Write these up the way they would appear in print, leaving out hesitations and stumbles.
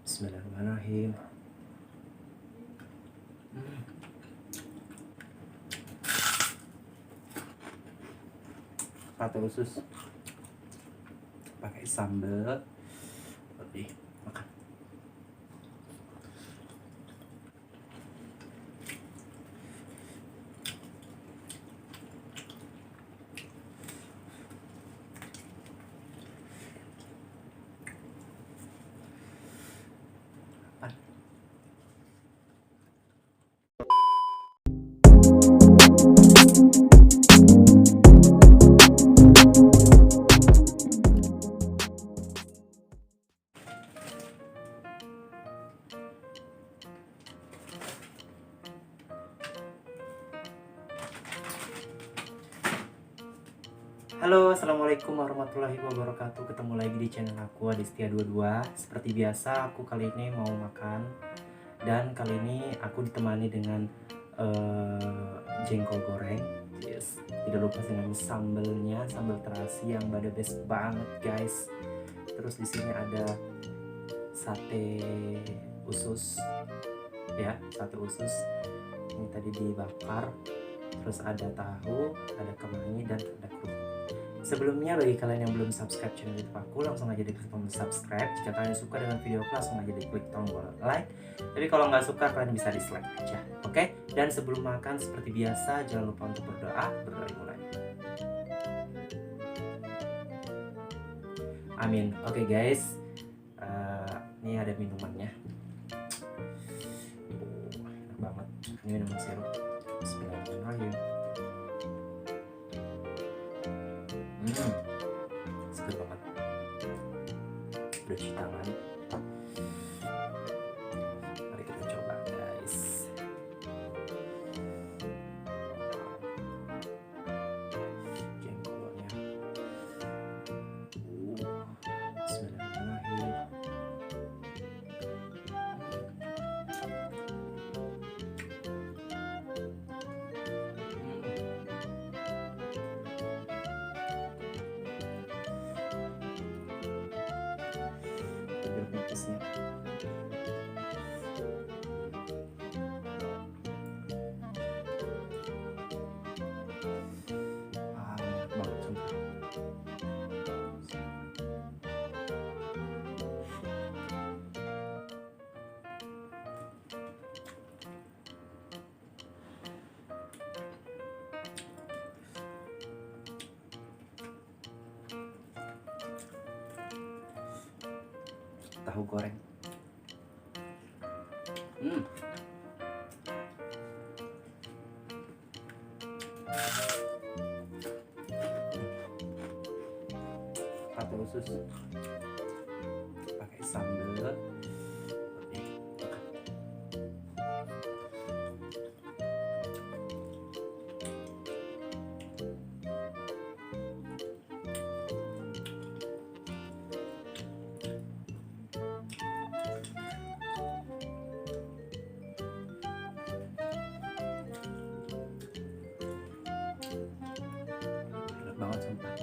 Bismillahirrahmanirrahim. Pakai usus, pakai sambal, lebih makan. Halo, assalamualaikum warahmatullahi wabarakatuh. Ketemu lagi di channel aku, Adistia22. Seperti biasa, aku kali ini mau makan. Dan kali ini aku ditemani dengan jengkol goreng. Yes. Tidak lupa dengan sambalnya, sambal terasi yang the best banget, guys. Terus di sini ada sate usus, ya, sate usus. Ini tadi dibakar. Terus ada tahu, ada kemangi, dan ada kerupuk. Sebelumnya, bagi kalian yang belum subscribe channel YouTube aku, langsung aja diklik tombol subscribe. Jika kalian suka dengan video aku, langsung aja diklik tombol like. Tapi kalau nggak suka, kalian bisa dislike aja, oke? Dan sebelum makan, seperti biasa, jangan lupa untuk berdoa. Berdoa mulai. Amin. Oke, guys, ini ada minumannya. Enak banget. Ini minuman sirup. Bismillahirrahmanirrahim. Seger banget. Udah cuci tangan. Mari kita coba, guys. Jengkolnya. Bismillahirrahmanirrahim. Nipisnya. Enak banget sumpah. Tahu goreng. Sate usus pakai sambal. Enak banget sumpah.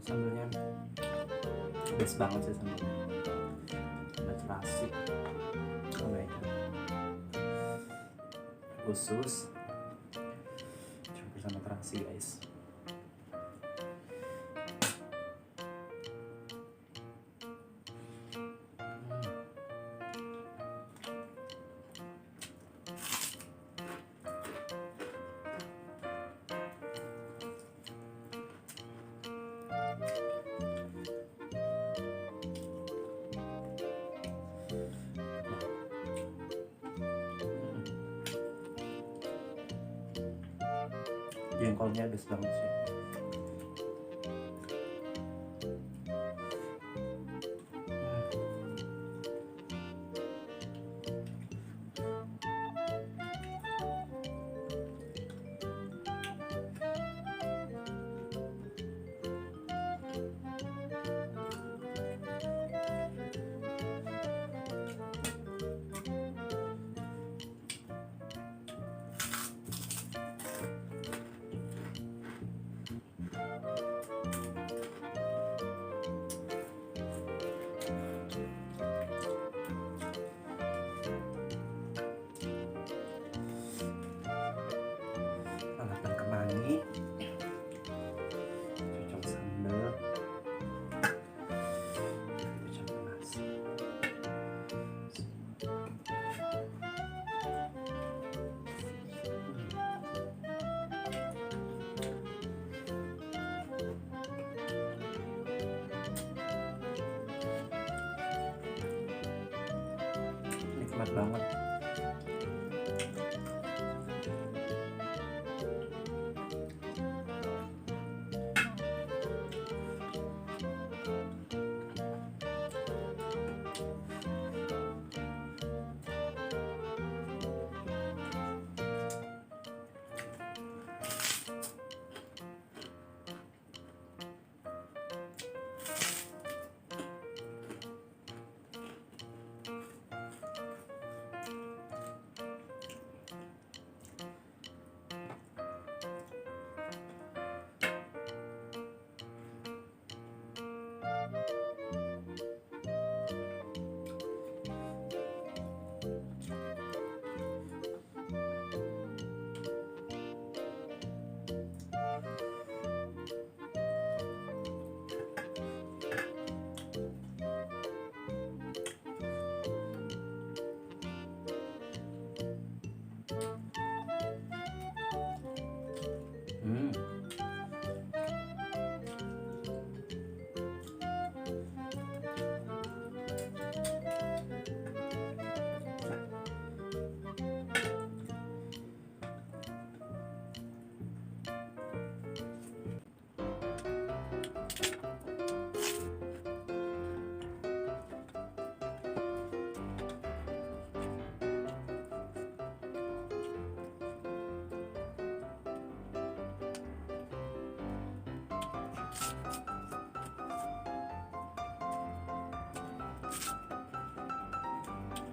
Sambalnya best banget sih sambalnya. Ada terasi, usus, campur sama terasi, guys. Jengkolnya best banget sih. Lalapan kemangi, cocok sambal, cocok nasi. Nikmat banget.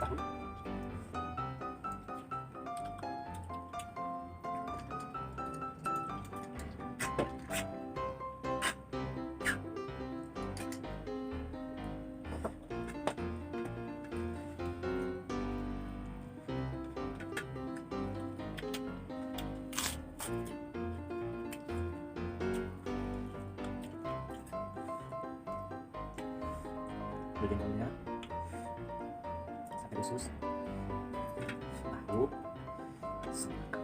Tahu. Jengkolnya, sate usus, tahu, sambal.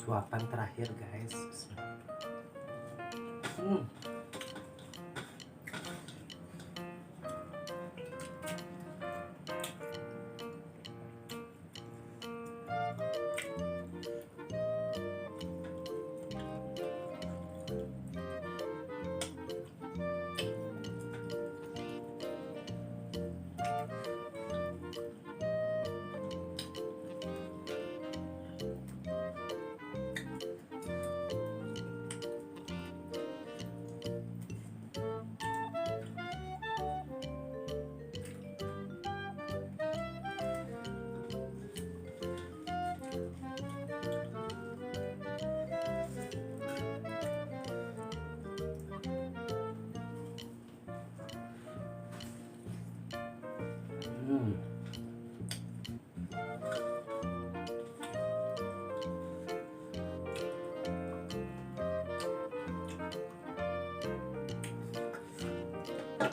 suapan terakhir guys.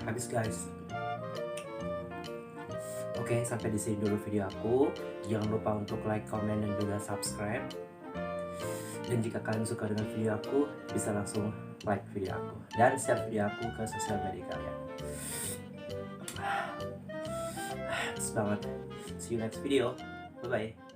Habis guys. Oke, sampai di sini dulu video aku. Jangan lupa untuk like, comment, dan juga subscribe. Dan jika kalian suka dengan video aku, bisa langsung like video aku dan share video aku ke sosial media kalian. Semangat. See you next video. Bye bye.